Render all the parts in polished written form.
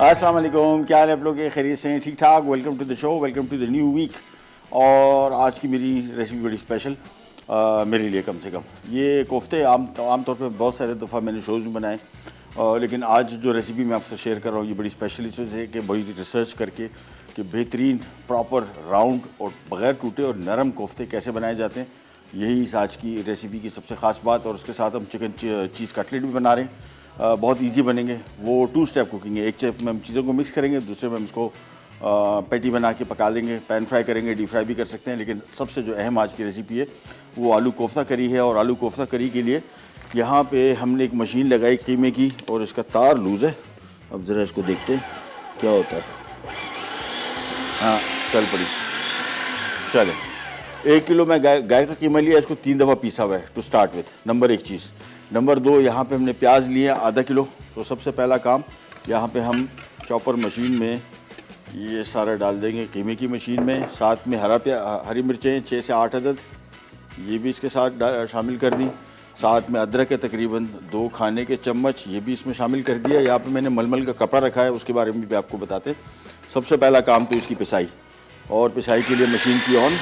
अस्सलाम वालेकुम, क्या हाल है आप लोग के? खैरियत से हैं? ठीक ठाक। Welcome to the show, welcome to the new week. और आज की मेरी रेसिपी बड़ी स्पेशल मेरे लिए कम से कम। ये कोफ्ते आम तौर पे बहुत सारे दफ़ा मैंने शोज़ में बनाए, लेकिन आज जो रेसिपी मैं आपसे शेयर कर रहा हूँ ये बड़ी स्पेशल इस वजह से कि बड़ी रिसर्च करके कि बेहतरीन प्रॉपर राउंड और बग़ैर टूटे और नरम कोफ्ते कैसे बनाए जाते हैं। यही इस आज की रेसिपी की सबसे ख़ास बात। और उसके साथ हम चिकन चीज़ कटलेट भी बना रहे हैं। बहुत इजी बनेंगे। वो 2 स्टेप कुकिंग है। एक स्टेप में हम चीज़ों को मिक्स करेंगे, दूसरे में हम इसको पैटी बना के पका देंगे, पैन फ्राई करेंगे, डीप फ्राई भी कर सकते हैं। लेकिन सबसे जो अहम आज की रेसिपी है वो आलू कोफ्ता करी है। और आलू कोफ्ता करी के लिए यहाँ पे हमने एक मशीन लगाई कीमे की और इसका तार लूज़ है। अब ज़रा इसको देखते हैं क्या होता है। हाँ, चल पड़ी। चले, 1 किलो में गाय का कीमा लिया, इसको 3 दफ़ा पीसा हुआ है टू स्टार्ट विथ। नंबर 1 चीज़। नंबर 2, यहाँ पे हमने प्याज लिया आधा किलो। तो सबसे पहला काम, यहाँ पे हम चॉपर मशीन में ये सारा डाल देंगे कीमे की मशीन में। साथ में हरी मिर्चें 6 से 8 अदद, ये भी इसके साथ शामिल कर दी। साथ में अदरक के तकरीबन 2 खाने के चम्मच, ये भी इसमें शामिल कर दिया। यहाँ पे मैंने मलमल का कपड़ा रखा है, उसके बारे में भी आपको बताते। सबसे पहला काम तो इसकी पिसाई, और पिसाई के लिए मशीन की ऑन।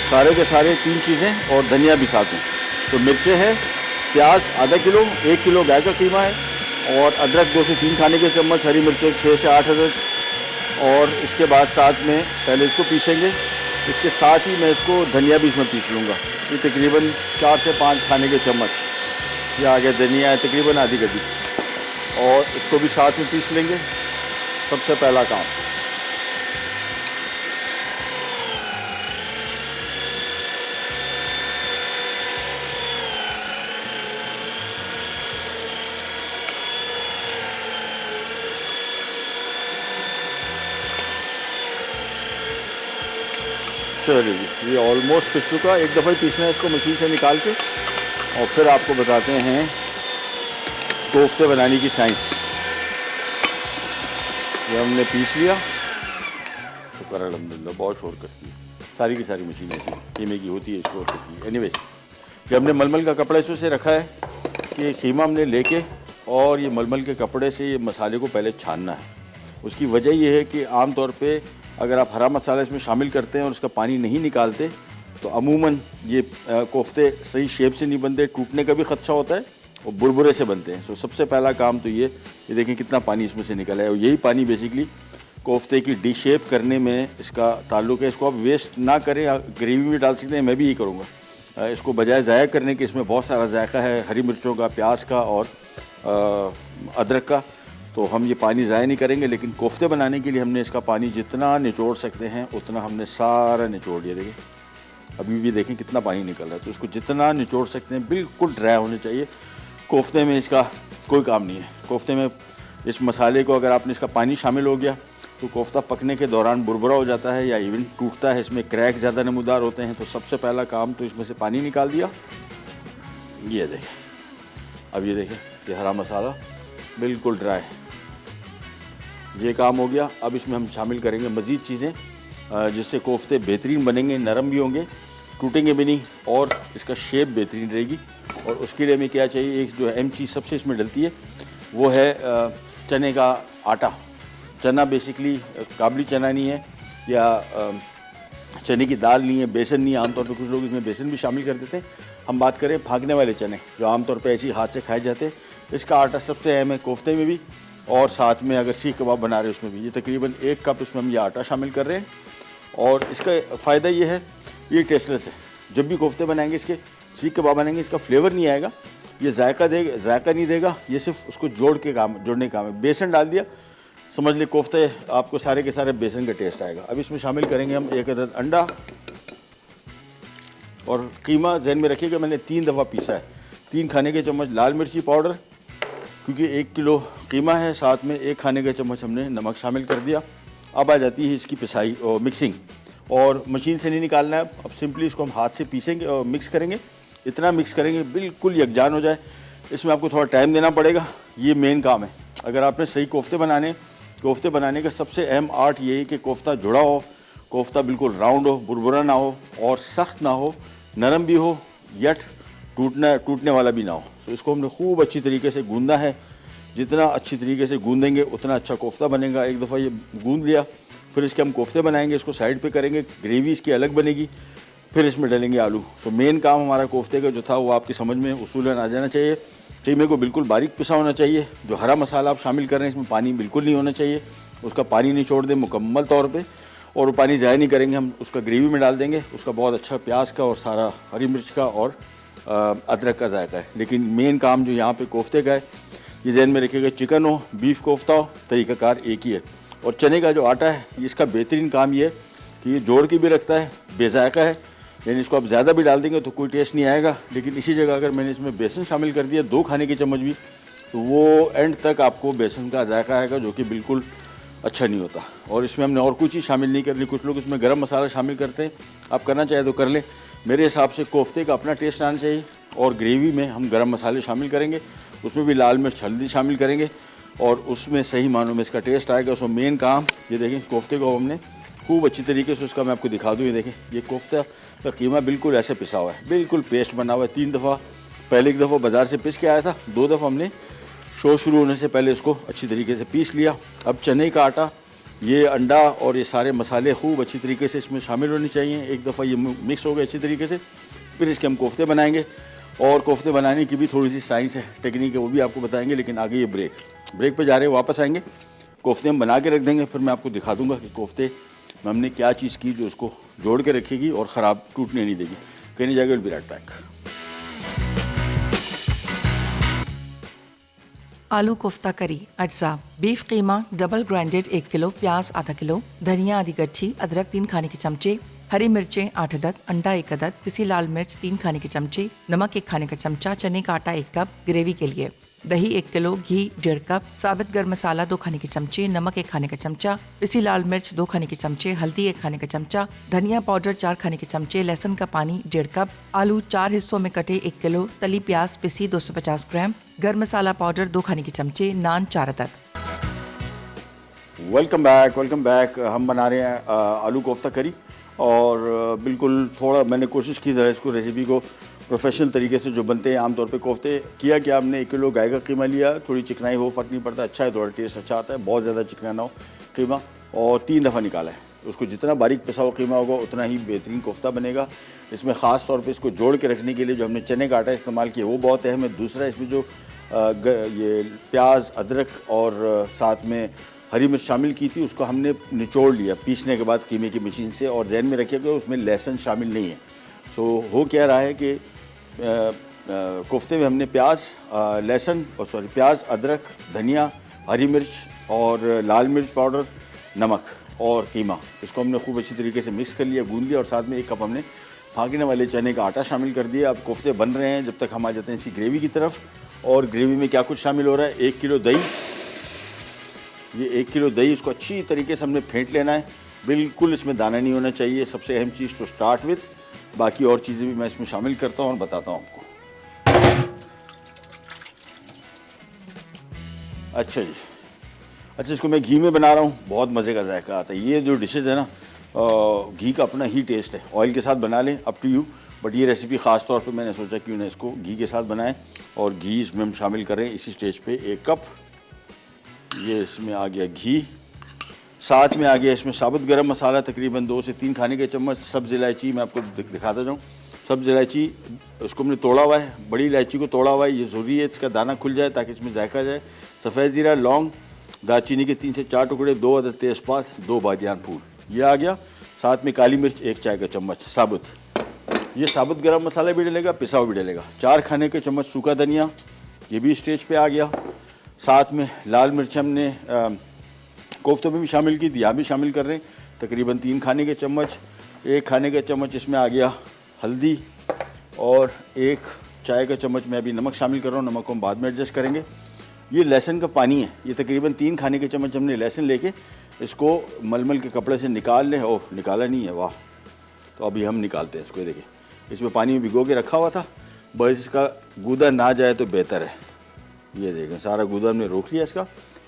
सारे के सारे 3 चीज़ें और धनिया भी साथ में। तो मिर्चें हैं, प्याज आधा किलो, 1 किलो गाय का कीमा है, और अदरक 2 से 3 खाने के चम्मच, हरी मिर्चें 6 से 8 अदद। और इसके बाद साथ में पहले इसको पीसेंगे, इसके साथ ही मैं इसको धनिया भी इसमें पीस लूँगा। ये तकरीबन 4 से 5 खाने के चम्मच ये आ गया धनिया है, तकरीबन आधी गड्डी। और इसको भी साथ में पीस लेंगे। सबसे पहला काम। चलिए, ये ऑलमोस्ट पिस चुका। एक दफ़ा ही पीसना है इसको मशीन से निकाल के। और फिर आपको बताते हैं कोफ्ते बनाने की साइंस। ये हमने पीस लिया, शुक्र अल्हम्दुलिल्लाह। बहुत शोर करती है, सारी की सारी मशीन ऐसी कीमे की होती है, शोर करती है। एनीवेज, ये हमने मलमल का कपड़ा इसमें से रखा है कि कीमा हमने लेके और ये मलमल के कपड़े से ये मसाले को पहले छानना है। उसकी वजह यह है कि आम तौर पे अगर आप हरा मसाला इसमें शामिल करते हैं और उसका पानी नहीं निकालते तो अमूमन ये कोफ्ते सही शेप से नहीं बनते, टूटने का भी खदशा होता है और बुरबुरे से बनते हैं। सो सबसे पहला काम तो ये देखें कितना पानी इसमें से निकला है। और यही पानी बेसिकली कोफ्ते की डी शेप करने में इसका ताल्लुक है। इसको आप वेस्ट ना करें, ग्रेवी में डाल सकते हैं, मैं भी यही करूँगा। इसको बजाय ज़ाया करने के, इसमें बहुत सारा जायका है हरी मिर्चों का, प्याज का और अदरक का, तो हम ये पानी ज़ाया नहीं करेंगे। लेकिन कोफ्ते बनाने के लिए हमने इसका पानी जितना निचोड़ सकते हैं उतना हमने सारा निचोड़ दिया। देखिए अभी भी देखें कितना पानी निकल रहा है। तो इसको जितना निचोड़ सकते हैं, बिल्कुल ड्राई होने चाहिए। कोफ्ते में इसका कोई काम नहीं है। कोफ्ते में इस मसाले को अगर आपने इसका पानी शामिल हो गया तो कोफ्ता पकने के दौरान बुरबुरा हो जाता है या इवन टूटता है, इसमें क्रैक ज़्यादा नमूदार होते हैं। तो सबसे पहला काम तो इसमें से पानी निकाल दिया। ये देखें, अब ये देखें ये हरा मसाला बिल्कुल ड्राई, ये काम हो गया। अब इसमें हम शामिल करेंगे मज़ीद चीज़ें जिससे कोफ्ते बेहतरीन बनेंगे, नरम भी होंगे, टूटेंगे भी नहीं और इसका शेप बेहतरीन रहेगी। और उसके लिए हमें क्या चाहिए, एक जो अहम चीज़ सबसे इसमें डलती है वो है चने का आटा। चना बेसिकली काबली चना नहीं है या चने की दाल नहीं है, बेसन नहीं है। आमतौर पे कुछ लोग इसमें बेसन भी शामिल कर देते हैं। हम बात करें भागने वाले चने जो आमतौर पे ऐसे ही हाथ से खाए जाते हैं। इसका आटा सबसे अहम है कोफ्ते में भी, और साथ में अगर सीख कबाब बना रहे हैं उसमें भी। ये तकरीबन 1 कप इसमें हम ये आटा शामिल कर रहे हैं। और इसका फ़ायदा ये है, ये टेस्टलेस है। जब भी कोफ्ते बनाएंगे, इसके सीख कबाब बनाएंगे, इसका फ्लेवर नहीं आएगा, ये जायका नहीं देगा। ये सिर्फ उसको जोड़ने का काम है। बेसन डाल दिया, समझ ले कोफ्ते आपको सारे के सारे बेसन का टेस्ट आएगा। अब इसमें शामिल करेंगे हम 1 अदद अंडा। और कीमा जहन में रखिएगा मैंने 3 दफ़ा पीसा है। 3 खाने के चम्मच लाल मिर्ची पाउडर, क्योंकि 1 किलो कीमा है। साथ में 1 खाने का चम्मच हमने नमक शामिल कर दिया। अब आ जाती है इसकी पिसाई और मिक्सिंग। और मशीन से नहीं निकालना है, अब सिंपली इसको हम हाथ से पीसेंगे और मिक्स करेंगे। इतना मिक्स करेंगे बिल्कुल यकजान हो जाए। इसमें आपको थोड़ा टाइम देना पड़ेगा। ये मेन काम है। अगर आपने सही कोफ्ते बनाने का सबसे अहम आर्ट ये है कि कोफ्ता जुड़ा हो, कोफ्ता बिल्कुल राउंड हो, बुरबुरा ना हो और सख्त ना हो, नरम भी हो, यट टूटने वाला भी ना हो। सो इसको हमने खूब अच्छी तरीके से गूंदा है। जितना अच्छी तरीके से गूंदेंगे उतना अच्छा कोफ्ता बनेगा। एक दफ़ा ये गूंद लिया, फिर इसके हम कोफ्ते बनाएंगे, इसको साइड पे करेंगे, ग्रेवी इसकी अलग बनेगी, फिर इसमें डालेंगे आलू। सो मेन काम हमारा कोफ्ते का जो था वो आपकी समझ में उसूलन आ जाना चाहिए। कीमे को बिल्कुल बारीक पिसा होना चाहिए। जो हरा मसाला आप शामिल कर रहे हैं इसमें पानी बिल्कुल नहीं होना चाहिए, उसका पानी नहीं छोड़ दें मुकम्मल तौर पे, और वो पानी ज़ाया नहीं करेंगे, हम उसका ग्रेवी में डाल देंगे। उसका बहुत अच्छा प्याज का और सारा हरी मिर्च का और अदरक का जायका है। लेकिन मेन काम जो यहाँ पे कोफ्ते का है, ये जहन में रखिएगा, चिकन हो, बीफ कोफ्ता हो, तरीक़ाकार एक ही है। और चने का जो आटा है इसका बेहतरीन काम ये है कि ये जोड़ के भी रखता है, बेजायका है, यानी इसको आप ज़्यादा भी डाल देंगे तो कोई टेस्ट नहीं आएगा। लेकिन इसी जगह अगर मैंने इसमें बेसन शामिल कर दिया 2 खाने के चम्मच भी, तो वो एंड तक आपको बेसन का जायका आएगा जो कि बिल्कुल अच्छा नहीं होता। और इसमें हमने और कोई चीज़ शामिल नहीं करनी। कुछ लोग इसमें गरम मसाला शामिल करते हैं, आप करना चाहे तो कर लें। मेरे हिसाब से कोफ्ते का अपना टेस्ट आना चाहिए। और ग्रेवी में हम गरम मसाले शामिल करेंगे, उसमें भी लाल मिर्च हल्दी शामिल करेंगे और उसमें सही मानों में इसका टेस्ट आएगा। उसमें मेन काम ये देखें, कोफ्ते को हमने खूब अच्छी तरीके से, उसका मैं आपको दिखा दूँ, ये देखें, ये कोफ्ता का कीमा बिल्कुल ऐसे पिसा हुआ है, बिल्कुल पेस्ट बना हुआ है। 3 दफ़ा, पहले एक दफ़ा बाज़ार से पिस के आया था, 2 दफ़ा हमने शो शुरू होने से पहले इसको अच्छी तरीके से पीस लिया। अब चने का आटा, ये अंडा और ये सारे मसाले खूब अच्छी तरीके से इसमें शामिल होने चाहिए। एक दफ़ा ये मिक्स हो गए अच्छी तरीके से, फिर इसके हम कोफ्ते बनाएंगे। और कोफ्ते बनाने की भी थोड़ी सी साइंस है, टेक्निक है, वो भी आपको बताएंगे। लेकिन आगे ये ब्रेक पे जा रहे हैं, वापस आएंगे, कोफ्ते हम बना के रख देंगे, फिर मैं आपको दिखा दूंगा कि कोफ्ते में हमने क्या चीज़ की जो उसको जोड़ के रखेगी और ख़राब टूटने नहीं देगी। कहीं नहीं जाएगा, विल बी राइट बैक। आलू कोफ्ता करी अज्जा। बीफ कीमा डबल ग्राइंडेड 1 किलो, प्याज आधा किलो, धनिया आधी गड्ढी, अदरक 3 खाने के चमचे, हरी मिर्चें 8 अदद, अंडा 1 अदद, पिसी लाल मिर्च 3 खाने के चमचे, नमक 1 खाने का चमचा, चने का आटा 1 कप, ग्रेवी के लिए दही 1 किलो, घी 1.5 कप, साबित गर्म मसाला 2 खाने के चमचे, नमक 1 खाने का चमचा, पिसी लाल मिर्च 2 खाने के चमचे, हल्दी 1 खाने का चमचा, धनिया पाउडर 4 खाने के चमचे, लहसुन का पानी 1.5 कप, आलू 4 हिस्सों में कटे 1 किलो, तली प्याज पिसी 250 ग्राम, गर्म मसाला पाउडर 2 खाने के चमचे, नान 4 अदद। Welcome back. हम बना रहे हैं आलू कोफ्ता करी। और बिल्कुल थोड़ा मैंने कोशिश की ज़रा इसको रेसिपी को प्रोफेशनल तरीके से जो बनते हैं आमतौर पे कोफ्ते किया कि हमने 1 किलो गाय का कीमा लिया, थोड़ी चिकनाई हो फ़र्क नहीं पड़ता, अच्छा है, थोड़ा टेस्ट अच्छा आता है, बहुत ज़्यादा चिकना ना हो कीमा, और 3 दफ़ा निकाला है उसको। जितना बारीक पिसा हुआ कीमा होगा उतना ही बेहतरीन कोफ्ता बनेगा। इसमें ख़ास तौर पे इसको जोड़ के रखने के लिए जो हमने चने का आटा इस्तेमाल किया वो बहुत अहम है। दूसरा, इसमें जो ये प्याज, अदरक और साथ में हरी मिर्च शामिल की थी उसको हमने निचोड़ लिया पीसने के बाद कीमे की मशीन से। और ध्यान में रखिएगा उसमें लहसुन शामिल नहीं है। सो हो क्या रहा है कि कोफ्ते में हमने प्याज, अदरक, धनिया, हरी मिर्च और लाल मिर्च पाउडर, नमक और कीमा, इसको हमने खूब अच्छी तरीके से मिक्स कर लिया, गूंद लिया। और साथ में 1 कप हमने फाँकने वाले चने का आटा शामिल कर दिया। अब कोफ्ते बन रहे हैं, जब तक हम आ जाते हैं इसकी ग्रेवी की तरफ। और ग्रेवी में क्या कुछ शामिल हो रहा है, 1 किलो दही, ये 1 किलो दही इसको अच्छी तरीके से हमने फेंट लेना है, बिल्कुल इसमें दाना नहीं होना चाहिए। सबसे अहम चीज़ टू स्टार्ट विथ, बाकी और चीज़ें भी मैं इसमें शामिल करता हूँ और बताता हूँ आपको। अच्छा जी, अच्छा, इसको मैं घी में बना रहा हूँ, बहुत मज़े का जायका आता है। ये जो डिशेज़ है ना, घी का अपना ही टेस्ट है। ऑयल के साथ बना लें, अप टू यू, बट ये रेसिपी ख़ास तौर पे मैंने सोचा क्यों ना इसको घी के साथ बनाएं। और घी इसमें हम शामिल करें इसी स्टेज पे 1 कप, ये इसमें आ गया घी। साथ में आ गया इसमें साबुत गरम मसाला तकरीबन 2 से 3 खाने के चम्मच। सब्ज़ इलायची मैं आपको दिखाता जाऊँ, सब्ज़ इलायची इसको हमने तोड़ा हुआ है, बड़ी इलायची को तोड़ा हुआ है, ये ज़रूरी है इसका दाना खुल जाए ताकि इसमें जायका जाए। सफ़ेद ज़ीरा, लौंग, दालचीनी के 3 से 4 टुकड़े, 2 अदद तेज़पात, 2 बादियान फूल, ये आ गया। साथ में काली मिर्च 1 चाय का चम्मच साबुत, ये साबुत गरम मसाला भी डलेगा, पिसा हुआ भी डलेगा। 4 खाने के चम्मच सूखा धनिया, ये भी स्टेज पे आ गया। साथ में लाल मिर्च हमने कोफ्तों में भी शामिल की, यहाँ भी शामिल कर रहे हैं, तकरीबन 3 खाने के चम्मच। 1 खाने का चम्मच इसमें आ गया हल्दी और 1 चाय का चम्मच मैं अभी नमक शामिल कर रहा हूँ, नमक को हम बाद में एडजस्ट करेंगे। ये लहसुन का पानी है, ये तकरीबन 3 खाने के चम्मच हमने लहसुन लेके इसको मलमल के कपड़े से निकाल लें। ओह, निकाला नहीं है, वाह, तो अभी हम निकालते हैं इसको। देखिए इसमें पानी में भिगो के रखा हुआ था, बस इसका गूदा ना जाए तो बेहतर है। ये देखें सारा गूदा हमने रोक लिया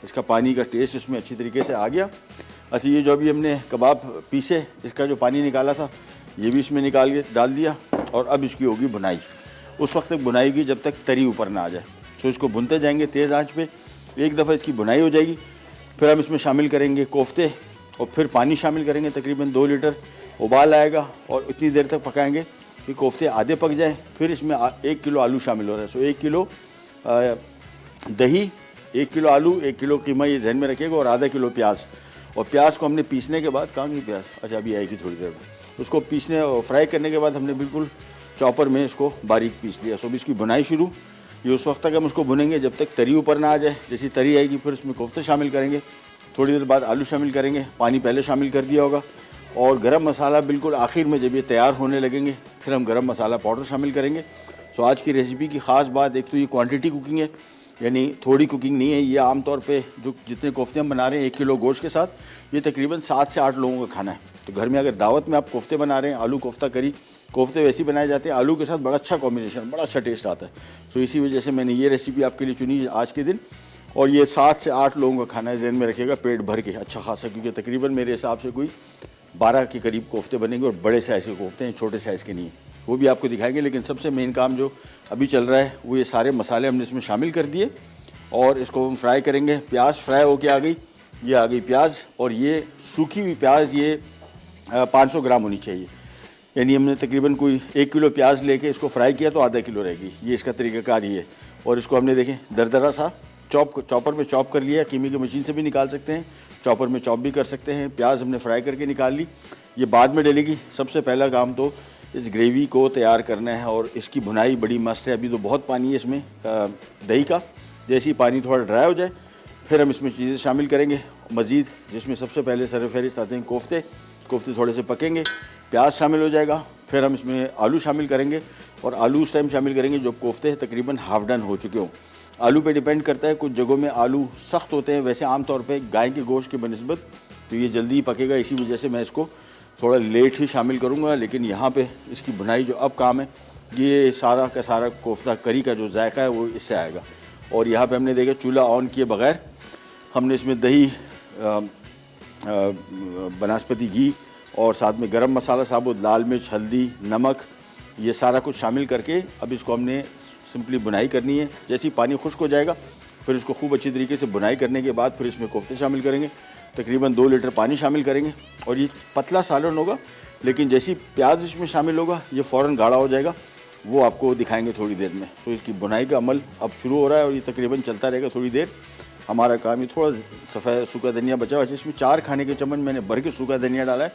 इसका पानी का टेस्ट इसमें अच्छी तरीके से आ गया। अच्छा, ये जो अभी हमने कबाब पीसे इसका जो पानी निकाला था ये भी इसमें निकाल के डाल दिया और अब इसकी होगी भुनाई। उस वक्त तक भुनाई की जब तक तरी ऊपर ना आ जाए। तो इसको भुनते जाएंगे तेज़ आंच पे। एक दफ़ा इसकी भुनाई हो जाएगी फिर हम इसमें शामिल करेंगे कोफ्ते और फिर पानी शामिल करेंगे। तकरीबन 2 लीटर उबाल आएगा और इतनी देर तक पकाएंगे कि कोफ्ते आधे पक जाएँ। फिर इसमें 1 किलो आलू शामिल हो रहा है। सो 1 किलो दही, 1 किलो आलू, 1 किलो कीमा, ये जहन में रखिएगा, और आधा किलो प्याज। और प्याज को हमने पीसने के बाद, कहाँ गई प्याज, अच्छा अभी आएगी थोड़ी देर में, उसको पीसने और फ्राई करने के बाद हमने बिल्कुल चॉपर में इसको बारीक पीस लिया। सो इसकी बुनाई शुरू, ये उस वक्त तक हम उसको भुनेंगे जब तक तरी ऊपर ना आ जाए। जैसी तरी आएगी फिर उसमें कोफ्ते शामिल करेंगे, थोड़ी देर बाद आलू शामिल करेंगे, पानी पहले शामिल कर दिया होगा, और गरम मसाला बिल्कुल आखिर में जब ये तैयार होने लगेंगे फिर हम गरम मसाला पाउडर शामिल करेंगे। सो आज की रेसिपी की ख़ास बात एक तो ये क्वांटिटी कुकिंग है, यानी थोड़ी कुकिंग नहीं है। ये आमतौर पे जो जितने कोफ्ते हम बना रहे हैं 1 किलो गोश्त के साथ, ये तकरीबन 7 से 8 लोगों का खाना है। तो घर में अगर दावत में आप कोफ्ते बना रहे हैं, आलू कोफ्ता करी, कोफ्ते वैसे ही बनाए जाते हैं, आलू के साथ बड़ा अच्छा कॉम्बिनेशन, बड़ा अच्छा टेस्ट आता है। सो इसी वजह से मैंने ये रेसिपी आपके लिए चुनी आज के दिन। और ये 7 से 8 लोगों का खाना है, जहन में रखिएगा, पेट भर के अच्छा खासा, क्योंकि तकरीबन मेरे हिसाब से कोई 12 के करीब कोफ्ते बनेंगे, और बड़े साइज़ के कोफ्ते हैं, छोटे साइज़ के नहीं हैं, वो भी आपको दिखाएंगे। लेकिन सबसे मेन काम जो अभी चल रहा है वो ये सारे मसाले हमने इसमें शामिल कर दिए और इसको हम फ्राई करेंगे। प्याज फ्राई होके आ गई, ये आ गई प्याज, और ये सूखी हुई प्याज ये 500 ग्राम होनी चाहिए। यानी हमने तकरीबन कोई 1 किलो प्याज लेके इसको फ्राई किया तो आधा किलो रहेगी, ये इसका तरीक़ाकार ये है। और इसको हमने देखें दरदरा सा चॉपर में चॉप कर लिया, कीमे की मशीन से भी निकाल सकते हैं, चॉपर में चॉप भी कर सकते हैं। प्याज हमने फ्राई करके निकाल ली, ये बाद में डलेगी। सबसे पहला काम तो इस ग्रेवी को तैयार करना है, और इसकी भुनाई बड़ी मस्त है। अभी तो बहुत पानी है इसमें दही का, जैसे ही पानी थोड़ा ड्राई हो जाए फिर हम इसमें चीज़ें शामिल करेंगे मज़ीद, जिसमें सबसे पहले सरफहरिस्त आते हैं कोफ्ते थोड़े से पकेंगे, प्याज शामिल हो जाएगा, फिर हम इसमें आलू शामिल करेंगे, और आलू उस टाइम शामिल करेंगे जो कोफ्ते तकरीबन हाफ डन हो चुके हों। आलू पे डिपेंड करता है, कुछ जगहों में आलू सख्त होते हैं, वैसे आमतौर पे गाय के गोश्त के बनस्बत तो ये जल्दी ही पकेगा, इसी वजह से मैं इसको थोड़ा लेट ही शामिल करूँगा। लेकिन यहाँ पे इसकी बुनाई जो अब काम है, ये सारा का सारा कोफ्ता करी का जो जायका है वो इससे आएगा। और यहाँ पे हमने देखा चूल्हा ऑन किए बगैर हमने इसमें दही, बनास्पति घी और साथ में गरम मसाला साबुत, लाल मिर्च, हल्दी, नमक, ये सारा कुछ शामिल करके अब इसको हमने सिंपली बुनाई करनी है। जैसे ही पानी खुश्क हो जाएगा फिर इसको खूब अच्छी तरीके से बुनाई करने के बाद फिर इसमें कोफ्ते शामिल करेंगे, तकरीबन 2 लीटर पानी शामिल करेंगे। और ये पतला सालन होगा, लेकिन जैसे ही प्याज इसमें शामिल होगा ये फ़ौरन गाढ़ा हो जाएगा, वो आपको दिखाएंगे थोड़ी देर में। सो इसकी बुनाई का अमल अब शुरू हो रहा है और ये तकरीबन चलता रहेगा थोड़ी देर। हमारा काम, ये थोड़ा सफ़ेद सूखा धनिया बचा हुआ है, इसमें 4 खाने के चम्मच मैंने भर के सूखा धनिया डाला है।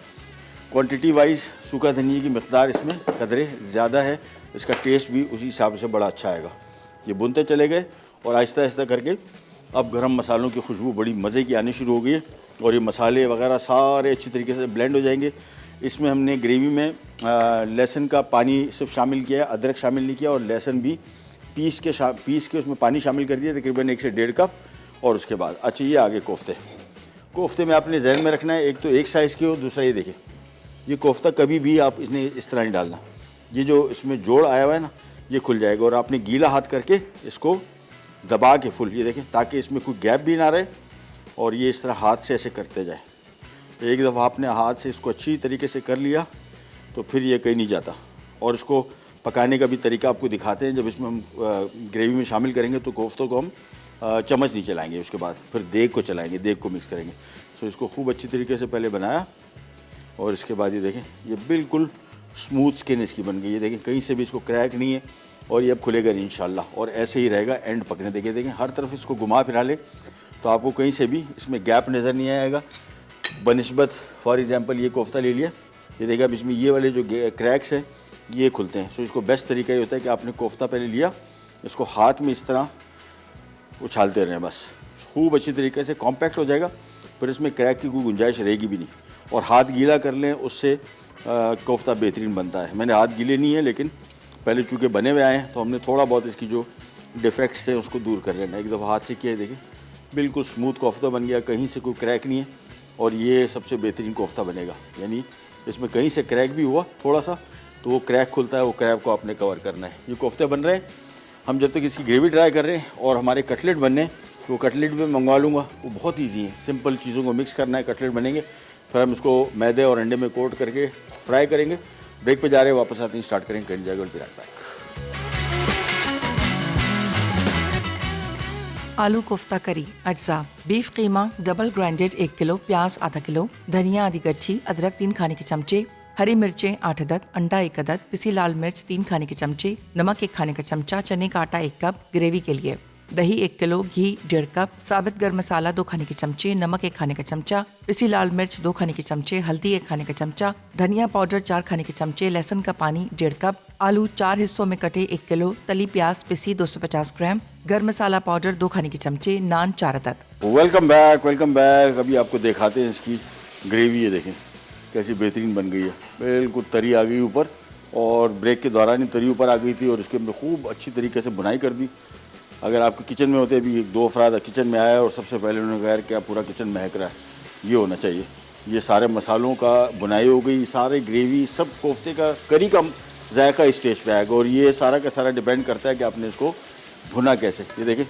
क्वांटिटी वाइज सूखा धनिया की मकदार इसमें कदरे ज़्यादा है, इसका टेस्ट भी उसी हिसाब से बड़ा अच्छा आएगा। ये बुनते चले गए और आहिस्ता आहिस्ता करके अब गरम मसालों की खुशबू बड़ी मज़े की आनी शुरू हो गई है, और ये मसाले वगैरह सारे अच्छी तरीके से ब्लेंड हो जाएंगे। इसमें हमने ग्रेवी में लहसुन का पानी सिर्फ शामिल किया है, अदरक शामिल नहीं किया, और लहसुन भी पीस के उसमें पानी शामिल कर दिया, तकरीबन 1 से 1.5 कप। और उसके बाद अच्छा ये आगे कोफ्ते में आपने जहन में रखना है, एक तो एक साइज़ के हो, दूसरा ये देखें, ये कोफ्ता कभी भी आप इसने इस तरह नहीं डालना, ये जो इसमें जोड़ आया हुआ है ना ये खुल जाएगा, और आपने गीला हाथ करके इसको दबा के फुल, ये देखें, ताकि इसमें कोई गैप भी ना रहे, और ये इस तरह हाथ से ऐसे करते जाए। एक दफ़ा आपने हाथ से इसको अच्छी तरीके से कर लिया तो फिर ये कहीं नहीं जाता। और इसको पकाने का भी तरीका आपको दिखाते हैं। जब इसमें हम ग्रेवी में शामिल करेंगे तो कोफ्तों को हम चम्मच नहीं चलाएंगे, उसके बाद फिर देग को चलाएंगे, देग को मिक्स करेंगे। सो इसको खूब अच्छी तरीके से पहले बनाया, और इसके बाद ये देखें ये बिल्कुल स्मूथ स्किन इसकी बन गई। ये देखें कहीं से भी इसको क्रैक नहीं है, और ये अब खुलेगा नहीं इंशाल्लाह, और ऐसे ही रहेगा एंड पकने। देखें हर तरफ इसको घुमा फिरा ले तो आपको कहीं से भी इसमें गैप नज़र नहीं आएगा। बनिस्बत फॉर एग्ज़ाम्पल ये कोफ्ता ले लिया, ये देखा अब इसमें ये वाले जो क्रैक्स हैं ये खुलते हैं। सो इसको बेस्ट तरीका ये होता है कि आपने कोफ्ता पहले लिया, इसको हाथ में इस तरह उछालते रहें, बस खूब अच्छी तरीके से कॉम्पैक्ट हो जाएगा, फिर इसमें क्रैक की कोई गुंजाइश रहेगी भी नहीं। और हाथ गीला कर लें, उससे कोफ्ता बेहतरीन बनता है। मैंने हाथ गीले नहीं है, लेकिन पहले चूँकि बने हुए आए हैं तो हमने थोड़ा बहुत इसकी जो डिफेक्ट्स हैं उसको दूर कर लेना। एक दफ़ा हाथ से किया, देखें बिल्कुल स्मूथ कोफ्ता बन गया, कहीं से कोई क्रैक नहीं है, और ये सबसे बेहतरीन कोफ्ता बनेगा। यानी इसमें कहीं से क्रैक भी हुआ थोड़ा सा तो वो क्रैक खुलता है, वो क्रैक को आपने कवर करना है। ये कोफ्ते बन रहे हैं, हम जब तक इसकी ग्रेवी ट्राई कर रहे हैं और हमारे कटलेट बनने, तो वो कटलेट भी मंगवा लूँगा। वो बहुत ईजी है, सिंपल चीज़ों को मिक्स करना है, कटलेट बनेंगे। फिर हम इसको मैदे और अंडे में कोट करके फ्राई करेंगे। ब्रेक पे जा रहे हैं, वापस आते हैं, स्टार्ट करेंगे। कहीं जाएगा फिर बैक। आलू कोफ्ता करी अज्जा बीफ कीमा डबल ग्राइंडेड 1 किलो, प्याज आधा किलो, धनिया आधी गड्ढी, अदरक 3 खाने के चमचे, हरी मिर्चें 8 अदद, अंडा 1 अदद, पिसी लाल मिर्च 3 खाने के चमचे, नमक 1 खाने का चमचा, चने का आटा 1 कप, ग्रेवी के लिए दही 1 किलो, घी 1.5 कप, साबित गर्म मसाला 2 खाने के चमचे, नमक 1 खाने का चमचा, पिसी लाल मिर्च 2 खाने के चमचे, हल्दी 1 खाने का चमचा, धनिया पाउडर 4 खाने के चमचे, लहसुन का पानी 1.5 कप, आलू 4 हिस्सों में कटे 1 किलो, तली प्याज पिसी 250 ग्राम, गर्म मसाला पाउडर 2 खाने के चमचे, नान 4 अदद। Welcome back, welcome back. अभी आपको दिखाते हैं इसकी ग्रेवी। ये देखें कैसी बेहतरीन बन गई है, बिल्कुल तरी आ गई ऊपर, और ब्रेक के दौरान ही तरी ऊपर आ गई थी और इसके अंदर खूब अच्छी तरीके से बुनाई कर दी। अगर आपके किचन में होते, अभी 2 अफराद किचन में आया और सबसे पहले उन्होंने कहा कि पूरा किचन महक रहा है, ये होना चाहिए। ये सारे मसालों का बुनाई हो गई, सारे ग्रेवी, सब कोफ्ते का करी का जायका इस स्टेज पे आएगा। और ये सारा का सारा डिपेंड करता है कि आपने इसको भुना कैसे। ये देखें,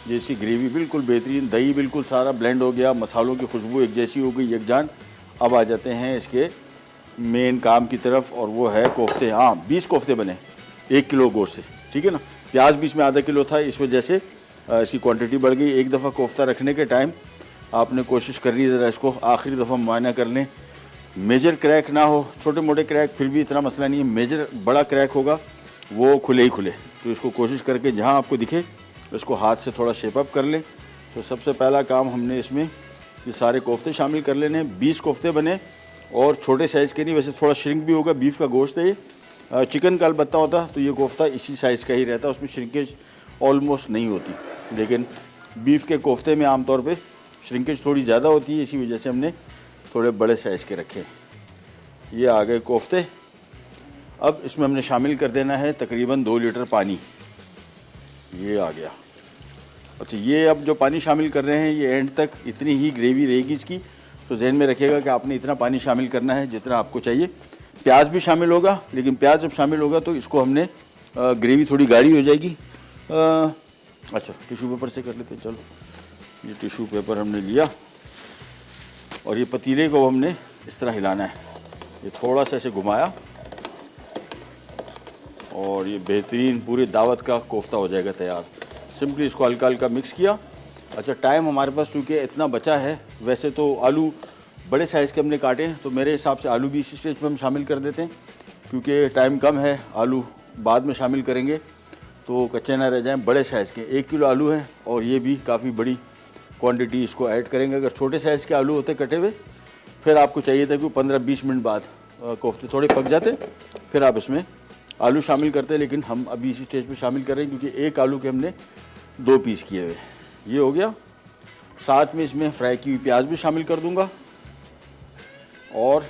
ये इसकी ग्रेवी बिल्कुल बेहतरीन, दही बिल्कुल सारा ब्लेंड हो गया, मसालों की खुशबू एक जैसी हो गई, यकजान। अब आ जाते हैं इसके मेन काम की तरफ, और वो है कोफ्ते। हाँ, 20 कोफ्ते बने 1 किलो गोश्त से, ठीक है ना। प्याज बीच में आधा किलो था, इस वजह से इसकी क्वांटिटी बढ़ गई। एक दफ़ा कोफ्ता रखने के टाइम आपने कोशिश करनी है ज़रा इसको आखिरी दफ़ा मुआयना कर लें, मेजर क्रैक ना हो। छोटे मोटे क्रैक फिर भी इतना मसला नहीं है, मेजर बड़ा क्रैक होगा वो खुले ही खुले। तो इसको कोशिश करके जहाँ आपको दिखे इसको हाथ से थोड़ा शेप अप कर लें। तो सबसे पहला काम हमने इसमें ये सारे कोफ्ते शामिल कर लेने। 20 कोफ्ते बने, और छोटे साइज़ के नहीं, वैसे थोड़ा श्रिंक भी होगा, बीफ का गोश्त है ये। चिकन का अलबत्ता होता तो ये कोफ्ता इसी साइज़ का ही रहता, उसमें श्रिंकेज ऑलमोस्ट नहीं होती। लेकिन बीफ के कोफ्ते में आमतौर पे श्रिंकेज थोड़ी ज़्यादा होती है, इसी वजह से हमने थोड़े बड़े साइज़ के रखे। ये आ गए कोफ्ते। अब इसमें हमने शामिल कर देना है तकरीबन 2 लीटर पानी। ये आ गया। अच्छा, ये अब जो पानी शामिल कर रहे हैं ये एंड तक इतनी ही ग्रेवी रहेगी इसकी। तो जहन में रखिएगा कि आपने इतना पानी शामिल करना है जितना आपको चाहिए। प्याज भी शामिल होगा, लेकिन प्याज जब शामिल होगा तो इसको हमने ग्रेवी थोड़ी गाढ़ी हो जाएगी। अच्छा, टिश्यू पेपर से कर लेते हैं। चलो, ये टिश्यू पेपर हमने लिया और ये पतीले को हमने इस तरह हिलाना है। ये थोड़ा सा ऐसे घुमाया और ये बेहतरीन पूरी दावत का कोफ्ता हो जाएगा तैयार। सिंपली इसको हल्का हल्का मिक्स किया। अच्छा, टाइम हमारे पास चूँकि इतना बचा है, वैसे तो आलू बड़े साइज़ के हमने काटे हैं, तो मेरे हिसाब से आलू भी इसी स्टेज पे हम शामिल कर देते हैं, क्योंकि टाइम कम है। आलू बाद में शामिल करेंगे तो कच्चे ना रह जाएं। बड़े साइज़ के 1 किलो आलू हैं और ये भी काफ़ी बड़ी क्वांटिटी इसको ऐड करेंगे। अगर छोटे साइज़ के आलू होते कटे हुए, फिर आपको चाहिए था कि 15-20 मिनट बाद कोफ्ते थोड़े पक जाते, फिर आप इसमें आलू शामिल करते। लेकिन हम अभी इसी स्टेज पे शामिल कर रहे हैं क्योंकि 1 आलू के हमने 2 पीस किए हुए। ये हो गया। साथ में इसमें फ्राई की हुई प्याज भी शामिल कर दूंगा, और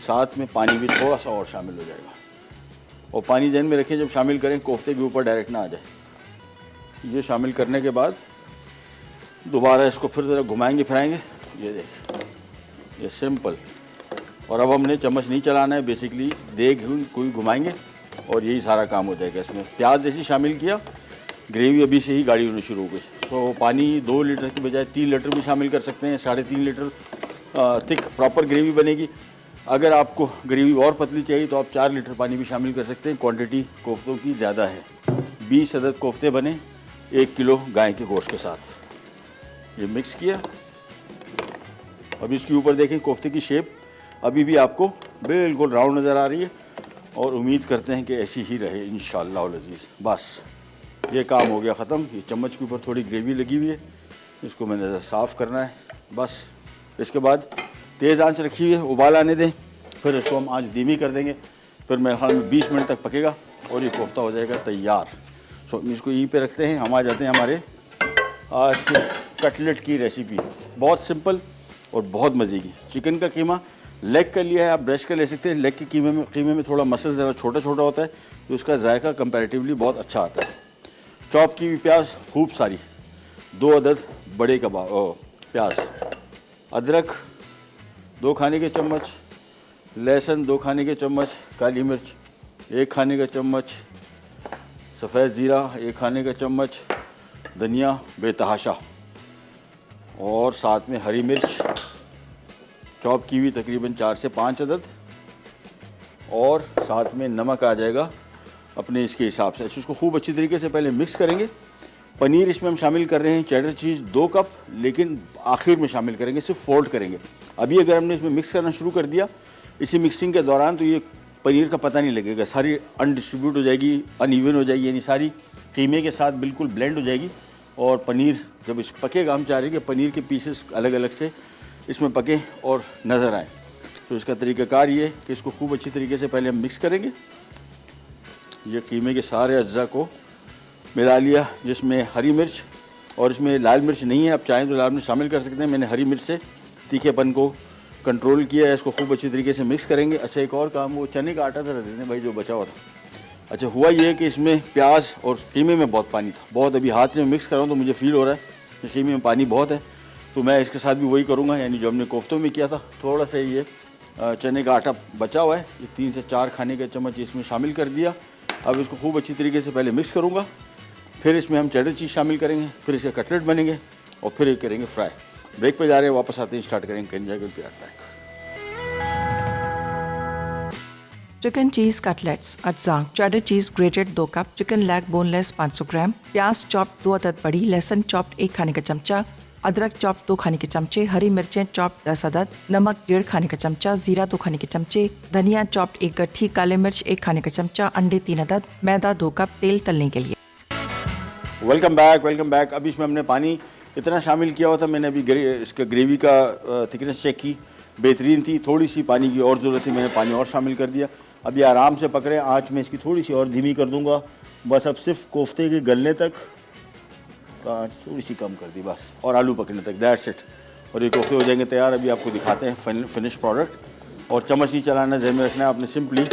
साथ में पानी भी थोड़ा सा और शामिल हो जाएगा। और पानी जहन में रखें, जब शामिल करें कोफ्ते के ऊपर डायरेक्ट ना आ जाए। ये शामिल करने के बाद दोबारा इसको फिर ज़रा घुमाएंगे फिराएंगे। ये देख, ये सिंपल। और अब हमने चम्मच नहीं चलाना है, बेसिकली देख कोई घुमाएंगे और यही सारा काम हो जाएगा। इसमें प्याज जैसी शामिल किया, ग्रेवी अभी से ही गाढ़ी होनी शुरू हो गई। सो पानी 2 लीटर की बजाय 3 लीटर भी शामिल कर सकते हैं। 3.5 लीटर थिक प्रॉपर ग्रेवी बनेगी। अगर आपको ग्रेवी और पतली चाहिए तो आप 4 लीटर पानी भी शामिल कर सकते हैं। क्वांटिटी कोफ्तों की ज़्यादा है। 20 अदद कोफ्ते बने 1 किलो गाय के गोश्त के साथ। ये मिक्स किया। अब इसके ऊपर देखें, कोफ्ते की शेप अभी भी आपको बिल्कुल राउंड नज़र आ रही है, और उम्मीद करते हैं कि ऐसी ही रहे इंशाअल्लाह अज़ीज़। बस ये काम हो गया ख़त्म। ये चम्मच के ऊपर थोड़ी ग्रेवी लगी हुई है, इसको मैंने साफ़ करना है बस। इसके बाद तेज़ आंच रखी हुई है, उबाल आने दें, फिर इसको हम आंच धीमी कर देंगे। फिर मेरे ख्याल में 20 मिनट तक पकेगा और ये कोफ्ता हो जाएगा तैयार। सो इसको यहीं पे रखते हैं। हम आ जाते हैं हमारे आज के कटलेट की रेसिपी। बहुत सिंपल और बहुत मज़े की। चिकन का कीमा लेग का लिया है, आप ब्रश का ले सकते हैं। लेग के कीमे में थोड़ा मसल ज़रा छोटा छोटा होता है, तो उसका जायका कंपैरेटिवली बहुत अच्छा आता है। चॉप की हुई प्याज खूब सारी, 2 अदद बड़े प्याज, अदरक 2 खाने के चम्मच, लहसुन 2 खाने के चम्मच, काली मिर्च 1 खाने का चम्मच, सफ़ेद ज़ीरा 1 खाने का चम्मच, धनिया बेतहाशा, और साथ में हरी मिर्च चॉप की हुई तकरीबन 4 से 5 अदद, और साथ में नमक आ जाएगा अपने इसके हिसाब से। इसको खूब अच्छी तरीके से पहले मिक्स करेंगे। पनीर इसमें हम शामिल कर रहे हैं चेडर चीज़ 2 कप, लेकिन आखिर में शामिल करेंगे, सिर्फ फोल्ड करेंगे। अभी अगर हमने इसमें मिक्स करना शुरू कर दिया इसी मिक्सिंग के दौरान, तो ये पनीर का पता नहीं लगेगा, सारी अनडिस्ट्रीब्यूट हो जाएगी, अनइवन हो जाएगी, यानी सारी कीमे के साथ बिल्कुल ब्लेंड हो जाएगी। और पनीर जब इस पकेगा, हम चाह रहे हैं कि पनीर के पीसेस अलग अलग से इसमें पके और नज़र आए। तो इसका तरीक़ाकार ये कि इसको खूब अच्छी तरीके से पहले हम मिक्स करेंगे। ये कीमे के सारे अज्जा को मिला लिया, जिसमें हरी मिर्च, और इसमें लाल मिर्च नहीं है, आप चाहें तो लाल मिर्च शामिल कर सकते हैं। मैंने हरी मिर्च से तीखेपन को कंट्रोल किया है। इसको खूब अच्छी तरीके से मिक्स करेंगे। अच्छा, एक और काम, वो चने का आटा था देने भाई जो बचा हुआ था। अच्छा, हुआ ये कि इसमें प्याज और कीमे में बहुत पानी था, बहुत। अभी हाथ से मिक्स कर रहा हूँ तो मुझे फील हो रहा है कि कीमे में पानी बहुत है, तो मैं इसके साथ भी वही करूँगा, यानी जो हमने कोफ्तों में किया था। थोड़ा सा ये चने का आटा बचा हुआ है, ये 3 से 4 खाने के चम्मच इसमें शामिल कर दिया। अब इसको खूब अच्छी तरीके से पहले मिक्स करूँगा, फिर इसमें हम चेडर चीज़ शामिल करेंगे, फिर इसके कटलेट बनेंगे, और फिर ये करेंगे फ्राई। ब्रेक पे जा रहे हैं, वापस आते हैं, स्टार्ट करेंगे कन्या के प्यार तक। चिकन चीज़ कटलेट्स अज्जा, cheddar cheese grated 2 cup, chicken leg boneless 500 gram, प्याज चॉप्ड 2 अदद बड़ी, लहसुन चॉप्ड 1 खाने का चमचा, अदरक चॉप्ड 2 खाने के चमचे, हरी मिर्चें चॉप्ड 10 अदद, नमक 1.5 खाने का चमचा, जीरा 2 खाने के चमचे, धनिया चॉप्ड 1 गट्ठी, काले मिर्च 1 खाने का चमचा, अंडे 3 अदद, मैदा 2 कप, तेल तलने के लिए। Welcome back. अभी इसमें हमने पानी इतना शामिल किया हुआ था, मैंने अभी इसका ग्रेवी का थिकनेस चेक की, बेहतरीन थी। थोड़ी सी पानी की और ज़रूरत थी, मैंने पानी और शामिल कर दिया। अभी आराम से पक रहे हैं, आँच में इसकी थोड़ी सी और धीमी कर दूंगा। बस अब सिर्फ कोफ्ते के गलने तक का आँच थोड़ी सी कम कर दी बस, और आलू पकने तक, दैट्स इट। और ये कोफ्ते हो जाएंगे तैयार। अभी आपको दिखाते हैं फिनिश प्रोडक्ट। और चम्मच नहीं चलाना, ज़हन में रखना है आपने, सिंपली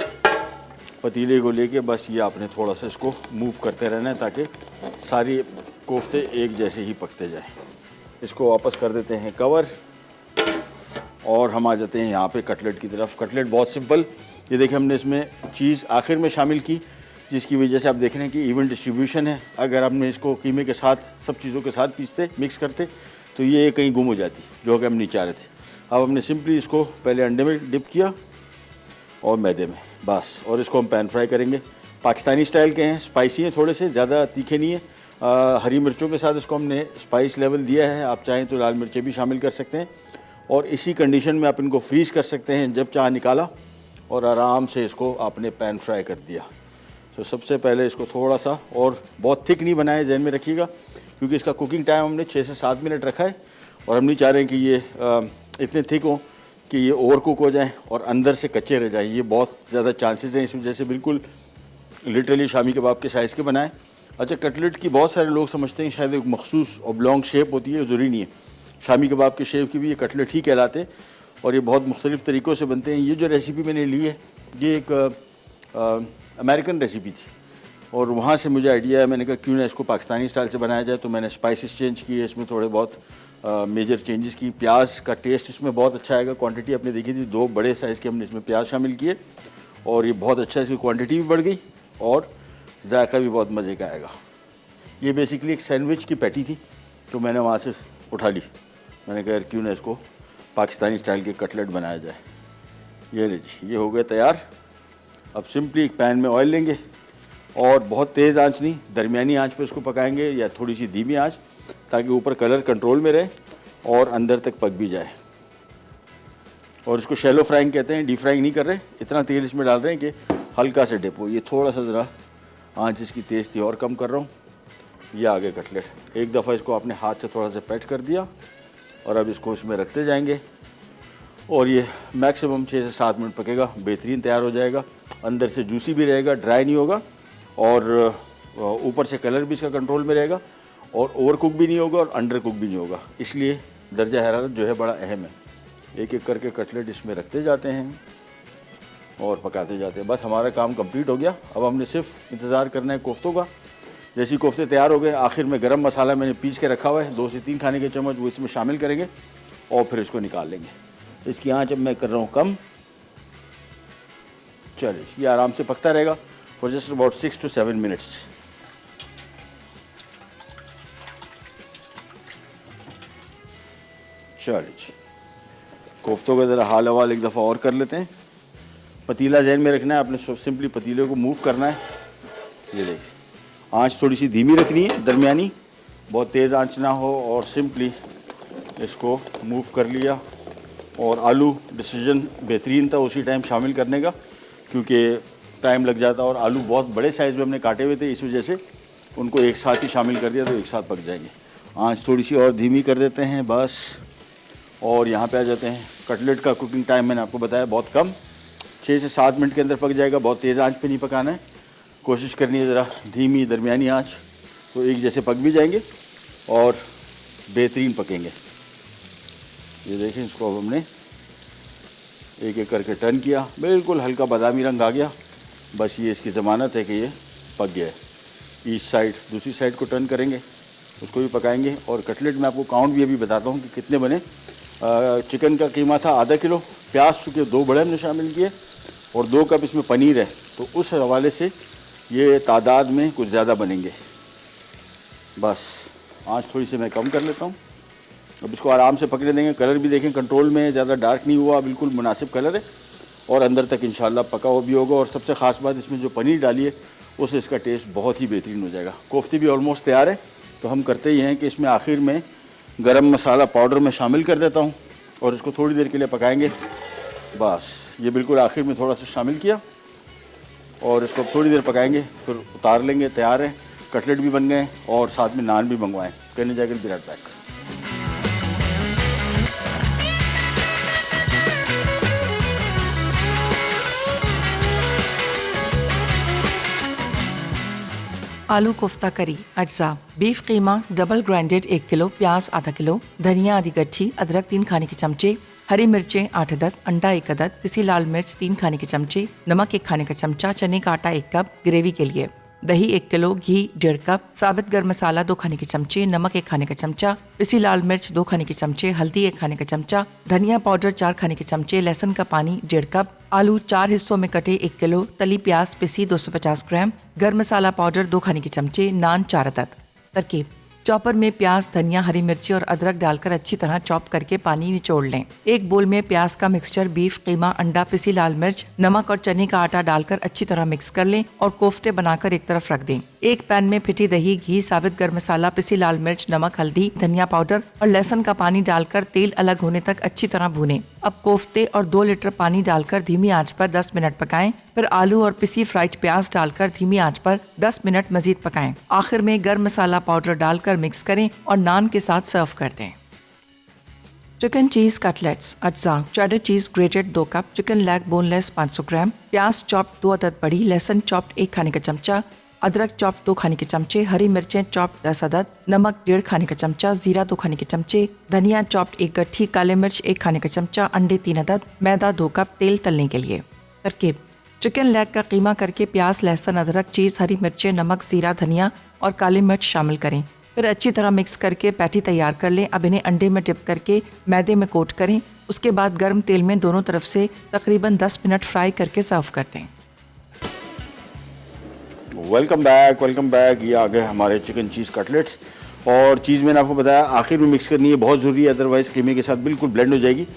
पतीले को लेके बस ये आपने थोड़ा सा इसको मूव करते रहना है, ताकि सारी कोफ्ते एक जैसे ही पकते जाए। इसको वापस कर देते हैं कवर, और हम आ जाते हैं यहाँ पे कटलेट की तरफ। कटलेट बहुत सिंपल, ये देखिए हमने इसमें चीज़ आखिर में शामिल की, जिसकी वजह से आप देख रहे हैं कि इवन डिस्ट्रीब्यूशन है। अगर हमने इसको कीमे के साथ सब चीज़ों के साथ पीसते, मिक्स करते, तो ये कहीं गुम हो जाती, जो कि हम नहीं चाह रहे थे। अब हमने सिंपली इसको पहले अंडे में डिप किया और मैदे में, बस। और इसको हम पैन फ्राई करेंगे। पाकिस्तानी स्टाइल के हैं, स्पाइसी हैं, थोड़े से ज़्यादा तीखे नहीं है। हरी मिर्चों के साथ इसको हमने स्पाइस लेवल दिया है, आप चाहें तो लाल मिर्चें भी शामिल कर सकते हैं। और इसी कंडीशन में आप इनको फ्रीज़ कर सकते हैं, जब चाह निकाला और आराम से इसको आपने पैन फ्राई कर दिया। तो सबसे पहले इसको थोड़ा सा, और बहुत थिक नहीं बनाया, जहन में रखिएगा, क्योंकि इसका कुकिंग टाइम हमने 6 से 7 मिनट रखा है, और हम नहीं चाह रहे हैं कि ये इतने थिक हों कि ये ओवर कुक हो जाएं और अंदर से कच्चे रह जाएं। ये बहुत ज़्यादा चांसेस हैं, इस वजह से बिल्कुल लिटरली शामी कबाब के साइज़ के बनाएं। अच्छा, कटलेट की बहुत सारे लोग समझते हैं शायद एक मखसूस ऑब्लॉन्ग शेप होती है, ज़रूरी नहीं है। शामी कबाब के शेप की भी ये कटलेट ही कहलाते हैं, और ये बहुत मुख्तलिफ़ तरीक़ों से बनते हैं। ये जो रेसिपी मैंने ली है, ये एक अमेरिकन रेसिपी थी, और वहाँ से मुझे आइडिया है, मैंने कहा क्यों ना इसको पाकिस्तानी स्टाइल से बनाया जाए। तो मैंने स्पाइसेस चेंज किए, इसमें थोड़े बहुत मेजर चेंजेस की। प्याज का टेस्ट इसमें बहुत अच्छा आएगा। क्वांटिटी आपने देखी थी, 2 बड़े साइज़ के हमने इसमें प्याज शामिल किए, और ये बहुत अच्छा, इसकी क्वांटिटी भी बढ़ गई और जायका भी बहुत मज़े का आएगा। ये बेसिकली एक सैंडविच की पैटी थी, तो मैंने वहाँ से उठा ली। मैंने कहा यार क्यों ना इसको पाकिस्तानी स्टाइल के कटलेट बनाया जाए। ये लीजिए, ये हो गए तैयार। अब सिंपली एक पैन में ऑयल लेंगे, और बहुत तेज़ आंच नहीं, दरमियानी आंच पे इसको पकाएंगे, या थोड़ी सी धीमी आंच, ताकि ऊपर कलर कंट्रोल में रहे और अंदर तक पक भी जाए। और इसको शैलो फ्राइंग कहते हैं, डीप फ्राइंग नहीं कर रहे, इतना तेल इसमें डाल रहे हैं कि हल्का से डिप हो। ये थोड़ा सा ज़रा आंच इसकी तेज़ थी, और कम कर रहा हूँ। ये आ गए कटलेट। एक दफ़ा इसको आपने हाथ से थोड़ा सा पैट कर दिया, और अब इसको इसमें रखते जाएंगे, और ये मैक्सिमम 6 से 7 मिनट पकेगा, बेहतरीन तैयार हो जाएगा। अंदर से जूसी भी रहेगा, ड्राई नहीं होगा, और ऊपर से कलर भी इसका कंट्रोल में रहेगा, और ओवर कुक भी नहीं होगा और अंडर कुक भी नहीं होगा। इसलिए दर्जा हरारत जो है बड़ा अहम है। एक एक करके कटलेट इसमें रखते जाते हैं और पकाते जाते हैं। बस हमारा काम कंप्लीट हो गया। अब हमने सिर्फ इंतज़ार करना है कोफ्तों का। जैसे कोफ्ते तैयार हो गए, आखिर में गरम मसाला मैंने पीस के रखा हुआ है, 2 से 3 खाने के चम्मच, वो इसमें शामिल करेंगे, और फिर इसको निकाल लेंगे। इसकी आँच अब मैं कर रहा हूँ कम। चलिए, ये आराम से पकता रहेगा for just about 6 to 7 minutes. चलिए जी, कोफ्तों का ज़रा हाल हवाल एक दफ़ा और कर लेते हैं। पतीला जहन में रखना है आपने, सिंपली पतीले को मूव करना है। ये देखिए, आंच थोड़ी सी धीमी रखनी है, दरमियानी, बहुत तेज़ आंच ना हो। और सिंपली इसको मूव कर लिया। और आलू डिसीजन बेहतरीन था उसी टाइम शामिल करने का, क्योंकि टाइम लग जाता। और आलू बहुत बड़े साइज़ में हमने काटे हुए थे, इस वजह से उनको एक साथ ही शामिल कर दिया तो एक साथ पक जाएंगे। आंच थोड़ी सी और धीमी कर देते हैं बस। और यहाँ पे आ जाते हैं। कटलेट का कुकिंग टाइम मैंने आपको बताया बहुत कम, 6 से 7 मिनट के अंदर पक जाएगा। बहुत तेज़ आंच पे नहीं पकाना है, कोशिश करनी है ज़रा धीमी दरमियानी आंच, तो एक जैसे पक भी जाएंगे और बेहतरीन पकेंगे। ये देखें, इसको अब हमने एक एक करके टर्न किया, बिल्कुल हल्का बादामी रंग आ गया। बस ये इसकी ज़मानत है कि ये पक गया है। ईस्ट साइड, दूसरी साइड को टर्न करेंगे, उसको भी पकाएंगे। और कटलेट में आपको काउंट भी अभी बताता हूँ कि कितने बने। चिकन का कीमा था आधा किलो, प्याज चूँकि 2 बड़े हमने शामिल किए और 2 कप इसमें पनीर है, तो उस हवाले से ये तादाद में कुछ ज़्यादा बनेंगे। बस आंच थोड़ी सी मैं कम कर लेता हूँ। अब इसको आराम से पकड़े देंगे। कलर भी देखें कंट्रोल में है, ज़्यादा डार्क नहीं हुआ, बिल्कुल मुनासिब कलर है और अंदर तक इंशाल्लाह पका हुआ भी होगा। और सबसे ख़ास बात, इसमें जो पनीर डाली है उससे इसका टेस्ट बहुत ही बेहतरीन हो जाएगा। कोफ्ते भी ऑलमोस्ट तैयार है, तो हम करते ही हैं कि इसमें आखिर में गरम मसाला पाउडर में शामिल कर देता हूँ और इसको थोड़ी देर के लिए पकाएंगे। बस ये बिल्कुल आखिर में थोड़ा सा शामिल किया और इसको थोड़ी देर पकाएंगे, फिर उतार लेंगे। तैयार है, कटलेट भी बन गए और साथ में नान भी मंगवाएं। कहने जाकर बी राइट बैक। आलू कोफ्ता करी अज्जा। बीफ कीमा डबल ग्राइंडेड 1 किलो, प्याज आधा किलो, धनिया आधी गड्ठी, अदरक 3 खाने के चमचे, हरी मिर्चें 8 अदद, अंडा 1 अदद, पिसी लाल मिर्च 3 खाने के चमचे, नमक 1 खाने का चमचा, चने का आटा 1 कप, ग्रेवी के लिए दही 1 किलो, घी 1.5 कप, साबित गर्म मसाला 2 खाने के चमचे, नमक 1 खाने का चमचा, पिसी लाल मिर्च 2 खाने के चमचे, हल्दी 1 खाने का चमचा, धनिया पाउडर 4 खाने के चमचे, लहसुन का पानी 1.5 कप, आलू 4 हिस्सों में कटे 1 किलो, तली प्याज पिसी 250 ग्राम, गर्म मसाला पाउडर 2 खाने के चमचे, नान 4 अदद। तरकीब: चॉपर में प्याज, धनिया, हरी मिर्ची और अदरक डालकर अच्छी तरह चॉप करके पानी निचोड़ लें। एक बोल में प्याज का मिक्सचर, बीफ कीमा, अंडा, पिसी लाल मिर्च, नमक और चने का आटा डालकर अच्छी तरह मिक्स कर लें और कोफ्ते बनाकर एक तरफ रख दें। एक पैन में फिटी दही, घी, साबित गर्म मसाला, पिसी लाल मिर्च, नमक, हल्दी, धनिया पाउडर और लहसुन का पानी डालकर तेल अलग होने तक अच्छी तरह भूनें। अब कोफ्ते और 2 लीटर पानी डालकर धीमी आंच पर 10 मिनट पकाएं। फिर आलू और पिसी फ्राइड प्याज डालकर धीमी आंच पर 10 मिनट मजीद पकाएं। आखिर में गर्म मसाला पाउडर डालकर मिक्स करें और नान के साथ सर्व कर दें। चिकन चीज कटलेट्स अज्जा। Cheddar cheese grated 2 cup, chicken leg boneless 500 gram, प्याज चॉप्ड 2 अदद बड़ी, लहसुन चॉप्ड 1 खाने का चमचा, अदरक चॉप्ड 2 खाने के चमचे, हरी मिर्चें चॉप्ड 10 अदद, नमक 1.5 खाने का चमचा, जीरा 2 खाने के चमचे, धनिया चॉप्ड 1 गट्ठी, काले मिर्च 1 खाने का चमचा, अंडे 3 अदद, मैदा 2 कप, तेल तलने के लिए। तरकीब: चिकन लेग का कीमा करके प्याज, लहसुन, अदरक, चीज़, हरी मिर्चें, नमक, जीरा, धनिया और काली मिर्च शामिल करें। फिर अच्छी तरह मिक्स करके पैटी तैयार कर लें। अब इन्हें अंडे में डिप करके मैदे में कोट करें। उसके बाद गर्म तेल में दोनों तरफ से तकरीबन 10 मिनट फ्राई करके सर्व कर दें। Welcome back. ये आ गए हमारे चिकन चीज़ कटलेट्स। और चीज़ मैंने आपको बताया आखिर में मिक्स करनी है, बहुत ज़रूरी है, अदरवाइज़ कीमे के साथ बिल्कुल ब्लेंड हो जाएगी।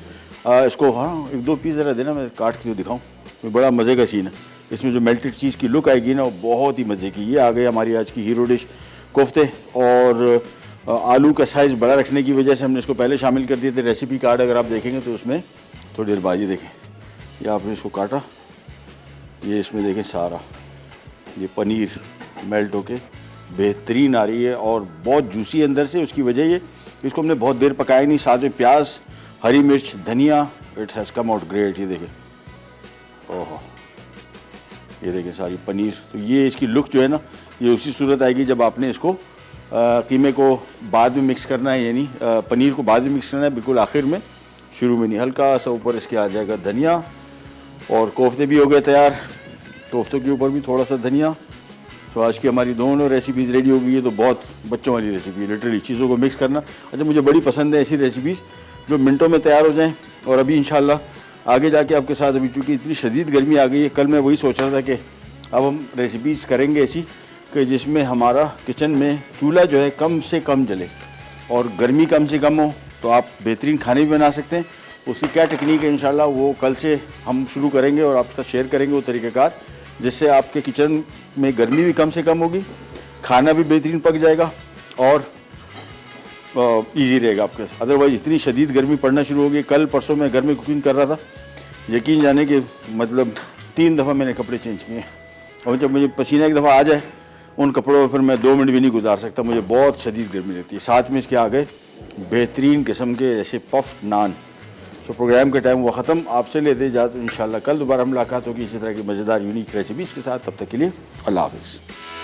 इसको हाँ 1-2 पीस ज़रा देना, मैं काट के दिखाऊँ। तो बड़ा मज़े का सीन है, इसमें जो मेल्टेड चीज़ की लुक आएगी ना, वो बहुत ही मज़े की। ये आ गई हमारी आज की हीरो डिश कोफ्ते। और आलू का साइज़ बड़ा रखने की वजह से हमने इसको पहले शामिल कर दिए थे। रेसिपी कार्ड अगर आप देखेंगे तो उसमें थोड़ी देर बाद, ये देखें, ये आपने इसको काटा, ये इसमें देखें सारा ये पनीर मेल्ट होके बेहतरीन आ रही है और बहुत जूसी अंदर से। उसकी वजह ये, इसको हमने बहुत देर पकाया नहीं। साथ में प्याज, हरी मिर्च, धनिया, it has come out great. ये देखें, ओहो, ये देखें सारी पनीर। तो ये इसकी लुक जो है ना, ये उसी सूरत आएगी जब आपने इसको कीमे को बाद में मिक्स करना है, यानी पनीर को बाद में मिक्स करना है, बिल्कुल आखिर में, शुरू में नहीं। हल्का सा ऊपर इसके आ जाएगा धनिया। और कोफ्ते भी हो गए तैयार, कोफ्तों के ऊपर भी थोड़ा सा धनिया। तो आज की हमारी दोनों रेसिपीज़ रेडी हो गई है। तो बहुत बच्चों वाली रेसिपी है, लिटरली चीज़ों को मिक्स करना। अच्छा, मुझे बड़ी पसंद है ऐसी रेसिपीज़ जो मिनटों में तैयार हो जाएँ। और अभी इंशाल्लाह आगे जाके आपके साथ, अभी चूँकि इतनी शदीद गर्मी आ गई है, कल मैं वही सोच रहा था कि अब हम रेसिपीज़ करेंगे ऐसी कि जिसमें हमारा किचन में चूल्हा जो है कम से कम जले और गर्मी कम से कम हो तो आप बेहतरीन खाने भी बना सकते हैं। उसकी क्या टेक्निक है इंशाल्लाह वो कल से हम शुरू करेंगे और आपके साथ शेयर करेंगे वो तरीक़ेकार, जिससे आपके किचन में गर्मी भी कम से कम होगी, खाना भी बेहतरीन पक जाएगा और इजी रहेगा आपके साथ। अदरवाइज़ इतनी शदीद गर्मी पड़ना शुरू होगी। कल परसों मैं घर में कुकिंग कर रहा था, यकीन जाने कि मतलब 3 दफ़ा मैंने कपड़े चेंज किए और जब मुझे पसीना एक दफ़ा आ जाए उन कपड़ों में फिर मैं 2 मिनट भी नहीं गुजार सकता, मुझे बहुत शदीद गर्मी लगती है। साथ में इसके आ गए बेहतरीन किस्म के ऐसे पफ्ड नान। सो प्रोग्राम के टाइम वो ख़त्म, आपसे लेते इजाज़त। इंशाल्लाह कल दोबारा मुलाकात होगी इसी तरह की मज़ेदार यूनिक रेसिपीज़ के साथ। तब तक के लिए अल्लाह हाफ़िज़।